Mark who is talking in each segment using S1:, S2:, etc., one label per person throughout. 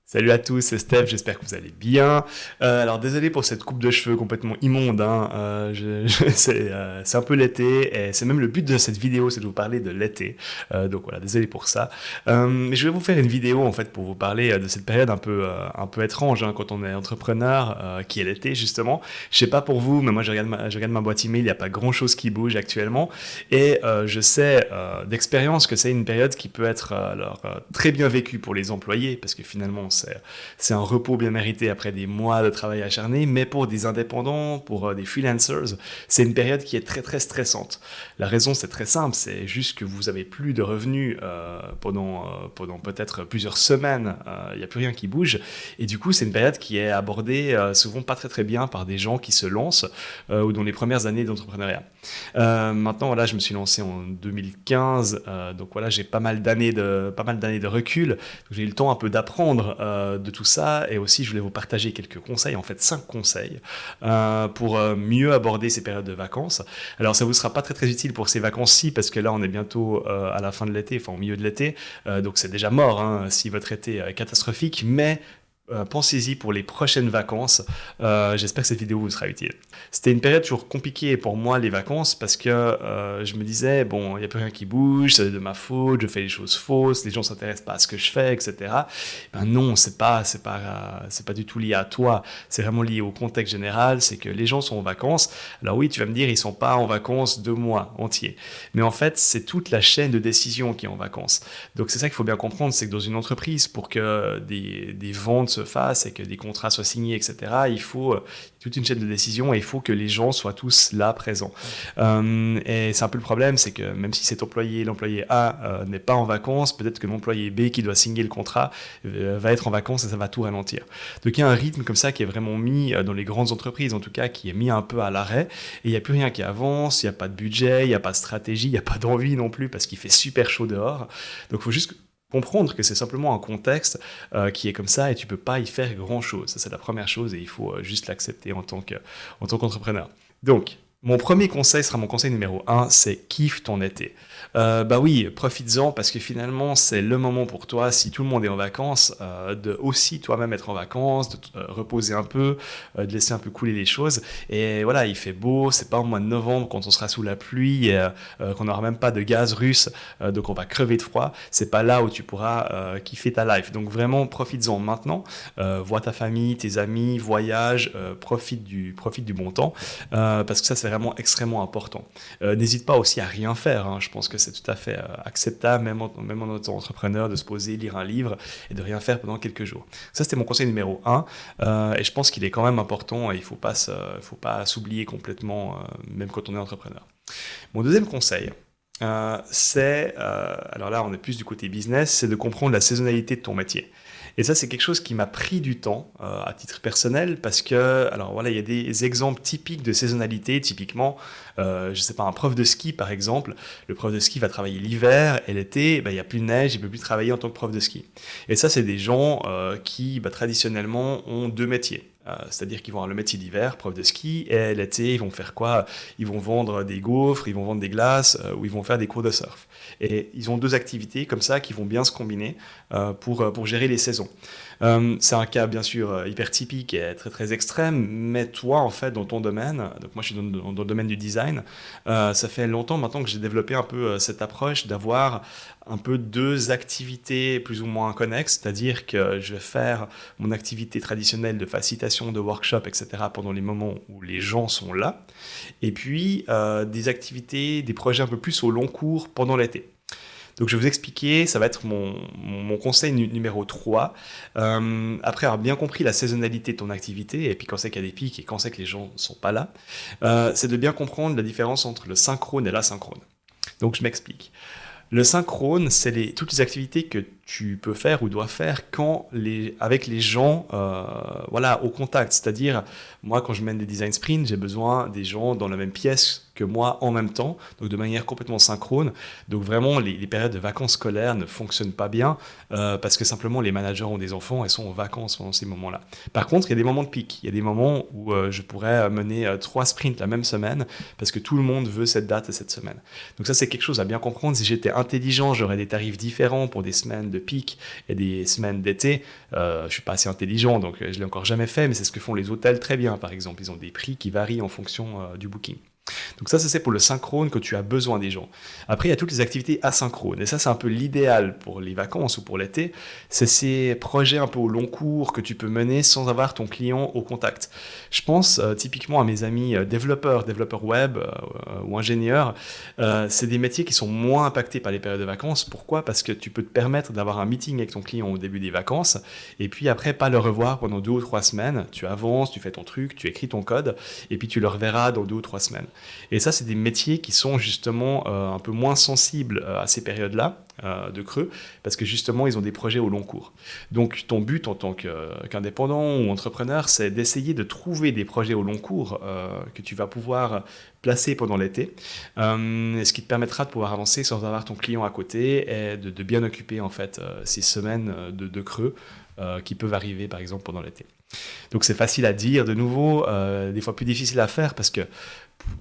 S1: Salut à tous, c'est Steph, j'espère que vous allez bien. Alors désolé pour cette coupe de cheveux complètement immonde, hein. C'est un peu l'été et c'est même le but de cette vidéo, c'est de vous parler de l'été. Donc voilà, désolé pour ça. Mais je vais vous faire une vidéo en fait pour vous parler de cette période un peu étrange, hein, quand on est entrepreneur, qui est l'été justement. Je sais pas pour vous, mais moi je regarde ma boîte email, il n'y a pas grand-chose qui bouge actuellement et je sais d'expérience que c'est une période qui peut être très bien vécue pour les employés parce que finalement c'est un repos bien mérité après des mois de travail acharné, mais pour des indépendants, pour des freelancers, c'est une période qui est très très stressante. La raison c'est très simple, c'est juste que vous avez plus de revenus pendant peut-être plusieurs semaines, il n'y a plus rien qui bouge, et du coup c'est une période qui est abordée souvent pas très très bien par des gens qui se lancent ou dans les premières années d'entrepreneuriat. Maintenant voilà, je me suis lancé en 2015, donc voilà j'ai pas mal d'années de recul, donc j'ai eu le temps un peu d'apprendre de tout ça, et aussi je voulais vous partager quelques conseils, en fait 5 conseils pour mieux aborder ces périodes de vacances. Alors ça vous sera pas très très utile pour ces vacances-ci parce que là on est bientôt à la fin de l'été, enfin au milieu de l'été, donc c'est déjà mort hein, si votre été est catastrophique, mais pensez-y pour les prochaines vacances. J'espère que cette vidéo vous sera utile. C'était une période toujours compliquée pour moi, les vacances, parce que je me disais, bon, il n'y a plus rien qui bouge, c'est de ma faute, je fais les choses fausses, les gens ne s'intéressent pas à ce que je fais, etc. Ben non, c'est pas du tout lié à toi, c'est vraiment lié au contexte général, c'est que les gens sont en vacances. Alors oui, tu vas me dire, ils ne sont pas en vacances 2 mois entiers. Mais en fait, c'est toute la chaîne de décision qui est en vacances. Donc c'est ça qu'il faut bien comprendre, c'est que dans une entreprise, pour que des ventes se fassent et que des contrats soient signés, etc., il faut toute une chaîne de décision et il faut que les gens soient tous là, présents. Et c'est un peu le problème, c'est que même si l'employé A n'est pas en vacances, peut-être que l'employé B qui doit signer le contrat va être en vacances et ça va tout ralentir. Donc il y a un rythme comme ça qui est vraiment mis dans les grandes entreprises, en tout cas, qui est mis un peu à l'arrêt, et il n'y a plus rien qui avance, il n'y a pas de budget, il n'y a pas de stratégie, il n'y a pas d'envie non plus parce qu'il fait super chaud dehors. Donc il faut juste comprendre que c'est simplement un contexte qui est comme ça et tu peux pas y faire grand chose. Ça, c'est la première chose et il faut juste l'accepter en tant qu'entrepreneur. Donc, mon premier conseil sera mon conseil numéro un, c'est kiffe ton été. Bah oui, profites-en parce que finalement c'est le moment pour toi, si tout le monde est en vacances, de aussi toi-même être en vacances, de reposer un peu, de laisser un peu couler les choses. Et voilà, il fait beau, c'est pas au mois de novembre quand on sera sous la pluie, et, qu'on n'aura même pas de gaz russe, donc on va crever de froid. C'est pas là où tu pourras kiffer ta life. Donc vraiment, profites-en maintenant. Vois ta famille, tes amis, voyage, profite du bon temps, parce que ça c'est vraiment extrêmement important. N'hésite pas aussi à rien faire, hein. Je pense que c'est tout à fait acceptable, même en étant entrepreneur, de se poser, lire un livre et de rien faire pendant quelques jours. Ça, c'était mon conseil numéro un. Et je pense qu'il est quand même important et il ne faut pas s'oublier complètement, même quand on est entrepreneur. Mon deuxième conseil, alors là, on est plus du côté business, c'est de comprendre la saisonnalité de ton métier. Et ça, c'est quelque chose qui m'a pris du temps à titre personnel parce que, alors voilà, il y a des exemples typiques de saisonnalité. Typiquement, je sais pas, un prof de ski par exemple, le prof de ski va travailler l'hiver et l'été, bah, il n'y a plus de neige, il peut plus travailler en tant que prof de ski. Et ça, c'est des gens qui, bah, traditionnellement, ont deux métiers. C'est-à-dire qu'ils vont avoir le métier d'hiver, prof de ski, et l'été, ils vont faire quoi? Ils vont vendre des gaufres, ils vont vendre des glaces, ou ils vont faire des cours de surf. Et ils ont deux activités comme ça qui vont bien se combiner pour gérer les saisons. C'est un cas bien sûr hyper typique et très très extrême, mais toi en fait dans ton domaine, donc moi je suis dans le domaine du design, ça fait longtemps maintenant que j'ai développé un peu cette approche d'avoir un peu deux activités plus ou moins connexes, c'est-à-dire que je vais faire mon activité traditionnelle de facilitation, de workshop, etc. pendant les moments où les gens sont là, et puis des activités, des projets un peu plus au long cours pendant l'été. Donc je vais vous expliquer, ça va être mon conseil numéro 3. Après avoir bien compris la saisonnalité de ton activité, et puis quand c'est qu'il y a des pics et quand c'est que les gens ne sont pas là, c'est de bien comprendre la différence entre le synchrone et l'asynchrone. Donc je m'explique. Le synchrone, c'est toutes les activités que tu peux faire ou dois faire avec les gens voilà, au contact. C'est-à-dire, moi, quand je mène des design sprints, j'ai besoin des gens dans la même pièce que moi en même temps, donc de manière complètement synchrone. Donc vraiment, les périodes de vacances scolaires ne fonctionnent pas bien parce que simplement les managers ont des enfants et sont en vacances pendant ces moments-là. Par contre, il y a des moments de pic. Il y a des moments où je pourrais mener 3 sprints la même semaine parce que tout le monde veut cette date et cette semaine. Donc ça, c'est quelque chose à bien comprendre. Si j'étais intelligent, j'aurais des tarifs différents pour des semaines de pic et des semaines d'été. Je suis pas assez intelligent, donc je l'ai encore jamais fait, mais c'est ce que font les hôtels très bien, par exemple. Ils ont des prix qui varient en fonction du booking. Donc ça, c'est pour le synchrone que tu as besoin des gens. Après, il y a toutes les activités asynchrones. Et ça, c'est un peu l'idéal pour les vacances ou pour l'été. C'est ces projets un peu au long cours que tu peux mener sans avoir ton client au contact. Je pense typiquement à mes amis développeurs web ou ingénieurs. C'est des métiers qui sont moins impactés par les périodes de vacances. Pourquoi ? Parce que tu peux te permettre d'avoir un meeting avec ton client au début des vacances et puis après, pas le revoir pendant 2 ou 3 semaines. Tu avances, tu fais ton truc, tu écris ton code et puis tu le reverras dans 2 ou 3 semaines. Et ça, c'est des métiers qui sont justement un peu moins sensibles à ces périodes-là de creux, parce que justement, ils ont des projets au long cours. Donc, ton but en tant qu'indépendant ou entrepreneur, c'est d'essayer de trouver des projets au long cours que tu vas pouvoir placer pendant l'été, ce qui te permettra de pouvoir avancer sans avoir ton client à côté et de bien occuper en fait ces semaines de creux qui peuvent arriver par exemple pendant l'été. Donc c'est facile à dire de nouveau, des fois plus difficile à faire parce que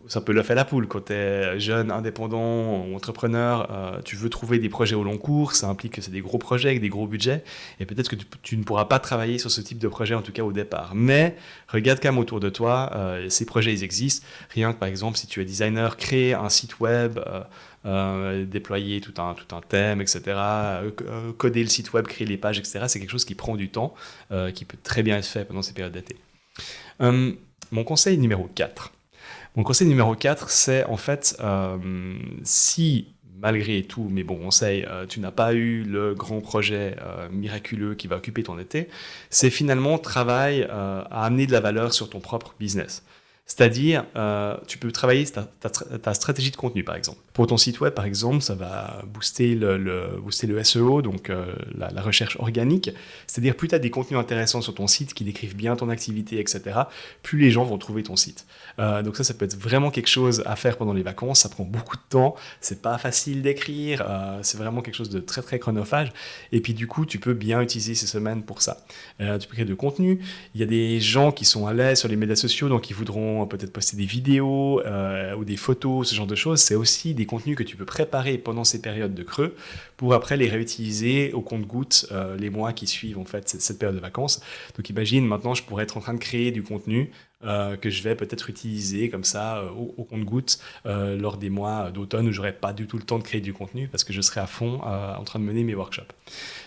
S1: c'est un peu l'œuf et la poule. Quand tu es jeune, indépendant ou entrepreneur, tu veux trouver des projets au long cours, ça implique que c'est des gros projets avec des gros budgets, et peut-être que tu ne pourras pas travailler sur ce type de projet, en tout cas au départ. Mais regarde quand même autour de toi, ces projets, ils existent. Rien que par exemple, si tu es designer, créer un site web, déployer tout un thème, etc., coder le site web, créer les pages, etc., c'est quelque chose qui prend du temps, qui peut très bien être fait pendant ces périodes d'été. Mon conseil numéro 4. Mon conseil numéro 4, c'est en fait, si malgré tous mes bons conseils, tu n'as pas eu le grand projet miraculeux qui va occuper ton été, c'est finalement travail à amener de la valeur sur ton propre business. C'est-à-dire, tu peux travailler ta stratégie de contenu, par exemple. Pour ton site web, par exemple, ça va booster booster le SEO, donc la recherche organique. C'est-à-dire, plus tu as des contenus intéressants sur ton site qui décrivent bien ton activité, etc., plus les gens vont trouver ton site. Donc ça peut être vraiment quelque chose à faire pendant les vacances. Ça prend beaucoup de temps. C'est pas facile d'écrire. C'est vraiment quelque chose de très, très chronophage. Et puis, du coup, tu peux bien utiliser ces semaines pour ça. Tu peux créer de contenu. Il y a des gens qui sont à l'aise sur les médias sociaux, donc ils voudront peut-être poster des vidéos ou des photos, ce genre de choses. C'est aussi des contenus que tu peux préparer pendant ces périodes de creux pour après les réutiliser au compte-gouttes les mois qui suivent en fait cette période de vacances. Donc imagine, maintenant je pourrais être en train de créer du contenu que je vais peut-être utiliser comme ça au compte-gouttes lors des mois d'automne où j'aurais pas du tout le temps de créer du contenu parce que je serai à fond en train de mener mes workshops.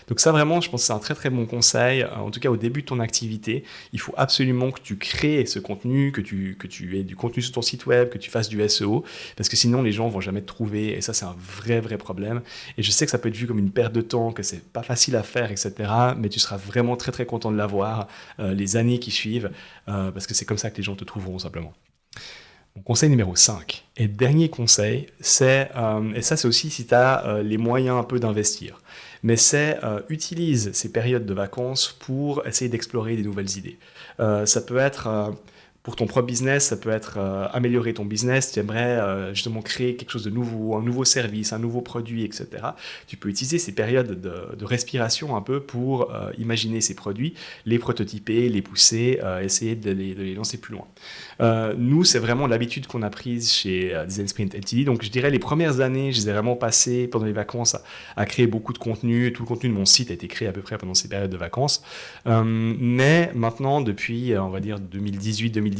S1: Donc ça vraiment, je pense que c'est un très très bon conseil. En tout cas, au début de ton activité, il faut absolument que tu crées ce contenu, que tu aies du contenu sur ton site web, que tu fasses du SEO, parce que sinon les gens vont jamais te trouver et ça c'est un vrai problème. Et je sais que ça peut être vu comme une perte de temps, que c'est pas facile à faire, etc. Mais tu seras vraiment très très content de l'avoir les années qui suivent, parce que c'est comme ça que les gens te trouveront simplement. Mon conseil numéro 5 et dernier conseil, c'est, et ça c'est aussi si tu as les moyens un peu d'investir, mais c'est utilise ces périodes de vacances pour essayer d'explorer des nouvelles idées. Ça peut être pour ton propre business, ça peut être améliorer ton business, tu aimerais justement créer quelque chose de nouveau, un nouveau service, un nouveau produit, etc. Tu peux utiliser ces périodes de respiration un peu pour imaginer ces produits, les prototyper, les pousser, essayer de les lancer plus loin. Nous, c'est vraiment l'habitude qu'on a prise chez Design Sprint Ltd. Donc, je dirais les premières années, je les ai vraiment passées pendant les vacances à créer beaucoup de contenu. Tout le contenu de mon site a été créé à peu près pendant ces périodes de vacances. Mais maintenant, depuis, on va dire 2018-2019,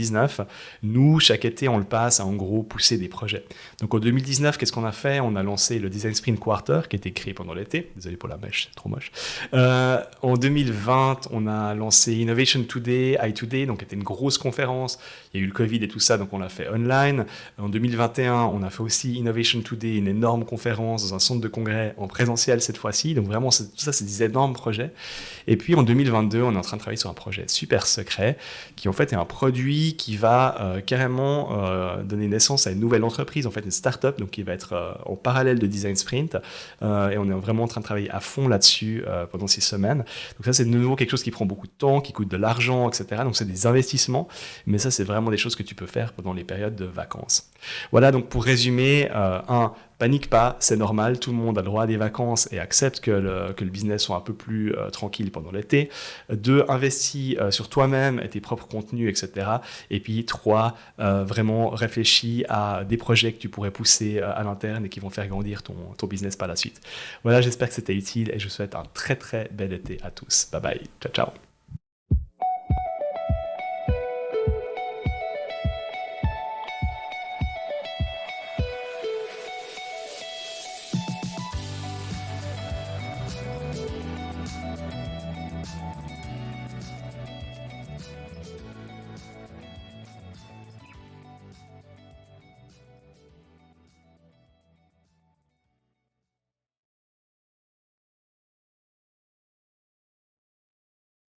S1: nous, chaque été, on le passe à en gros pousser des projets. Donc, en 2019, qu'est-ce qu'on a fait ? On a lancé le Design Sprint Quarter qui a été créé pendant l'été. Désolé pour la mèche, c'est trop moche. En 2020, on a lancé Innovation Today, iToday, donc qui était une grosse conférence. Il y a eu le Covid et tout ça, donc on l'a fait online. En 2021, on a fait aussi Innovation Today, une énorme conférence dans un centre de congrès en présentiel cette fois-ci. Donc vraiment, tout ça, c'est des énormes projets. Et puis en 2022, on est en train de travailler sur un projet super secret qui en fait est un produit qui va carrément donner naissance à une nouvelle entreprise, en fait une start-up, donc qui va être en parallèle de Design Sprint. Et on est vraiment en train de travailler à fond là-dessus pendant 6 semaines. Donc ça, c'est de nouveau quelque chose qui prend beaucoup de temps, qui coûte de l'argent, etc. Donc c'est des investissements, mais ça, c'est vraiment des choses que tu peux faire pendant les périodes de vacances. Voilà, donc pour résumer, panique pas, c'est normal, tout le monde a le droit à des vacances et accepte que le business soit un peu plus tranquille pendant l'été. 2, investis sur toi-même et tes propres contenus, etc. Et puis 3, vraiment réfléchis à des projets que tu pourrais pousser à l'interne et qui vont faire grandir ton business par la suite. Voilà, j'espère que c'était utile et je vous souhaite un très très bel été à tous. Bye bye, ciao ciao.